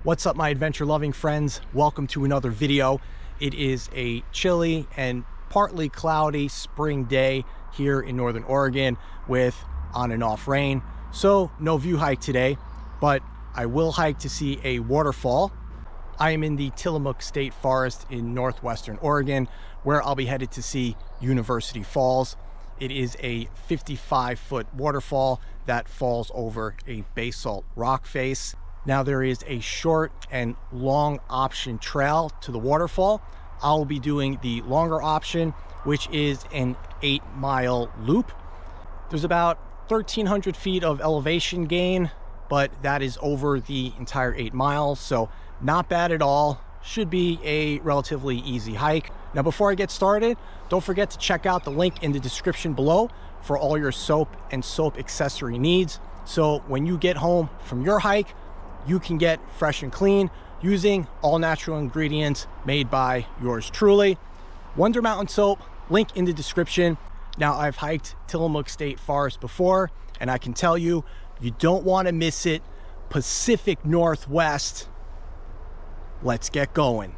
What's up, my adventure loving friends? Welcome to another video. It is a chilly and partly cloudy spring day here in Northern Oregon with on and off rain. So no view hike today, but I will hike to see a waterfall. I am in the Tillamook State Forest in Northwestern Oregon, where I'll be headed to see University Falls. It is a 55-foot waterfall that falls over a basalt rock face. Now there is a short and long option trail to the waterfall. I'll be doing the longer option, which is an 8-mile loop. There's about 1,300 feet of elevation gain, but that is over the entire 8 miles, so not bad at all. Should be a relatively easy hike. Now before I get started, don't forget to check out the link in the description below for all your soap and soap accessory needs. So when you get home from your hike, you can get fresh and clean using all natural ingredients made by yours truly. Wonder Mountain soap, link in the description. Now I've hiked Tillamook State Forest before, and I can tell you, you don't want to miss it. Pacific Northwest. Let's get going.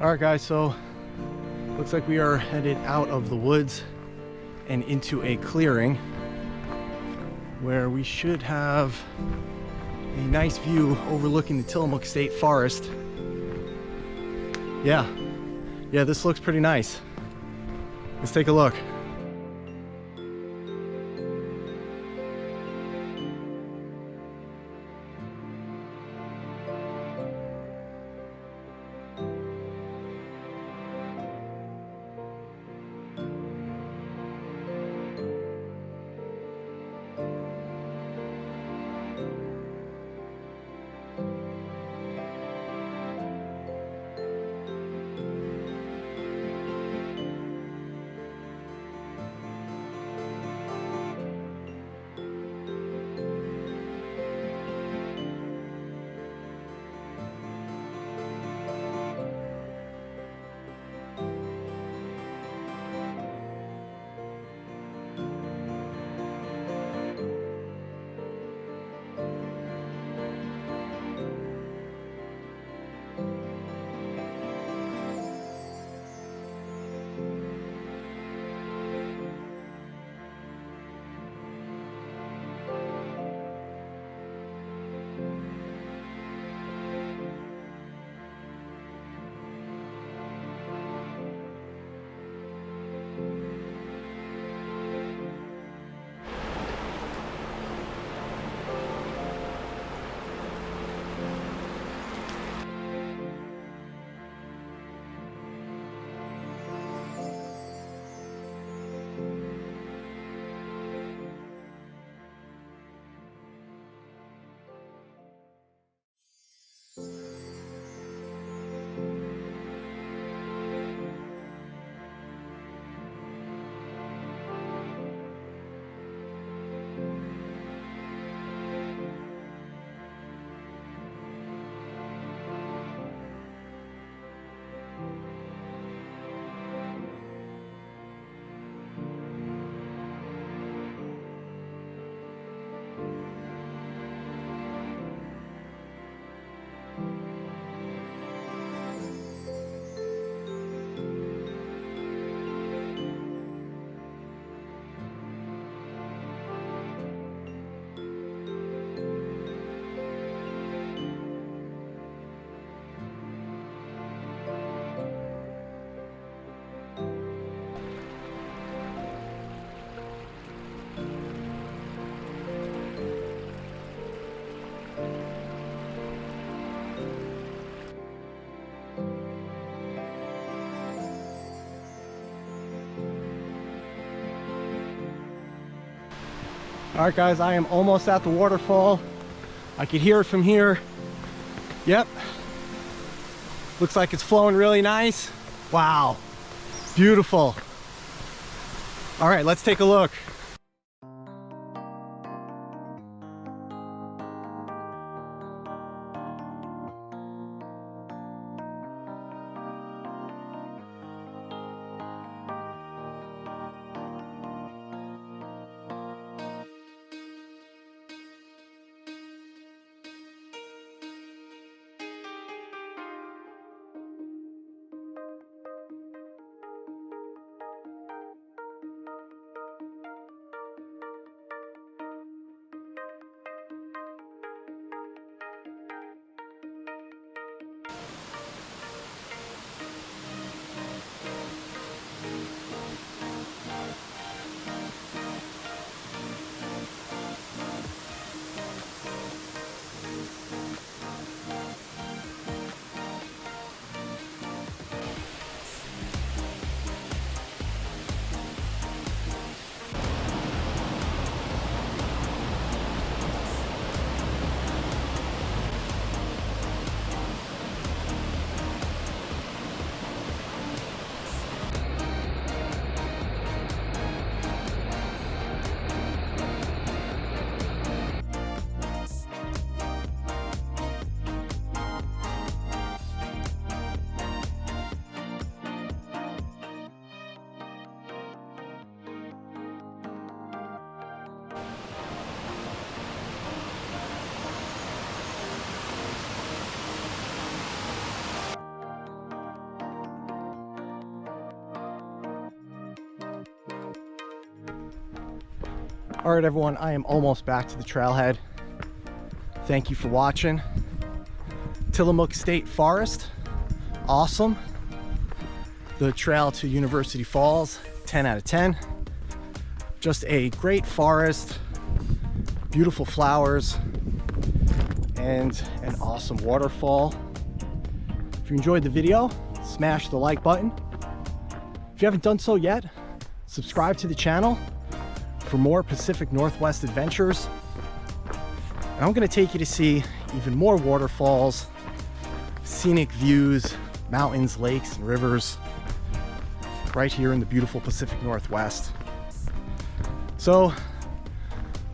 All right, guys, so looks like we are headed out of the woods and into a clearing where we should have a nice view overlooking the Tillamook State Forest. Yeah, this looks pretty nice. Let's take a look. All right, guys, I am almost at the waterfall. I can hear it from here. Yep. Looks like it's flowing really nice. Wow. Beautiful. All right, let's take a look. All right, everyone, I am almost back to the trailhead. Thank you for watching. Tillamook State Forest, awesome. The trail to University Falls, 10 out of 10. Just a great forest, beautiful flowers, and an awesome waterfall. If you enjoyed the video, smash the like button. If you haven't done so yet, subscribe to the channel for more Pacific Northwest adventures. And I'm gonna take you to see even more waterfalls, scenic views, mountains, lakes, and rivers right here in the beautiful Pacific Northwest. So,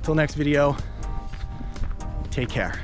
till next video, take care.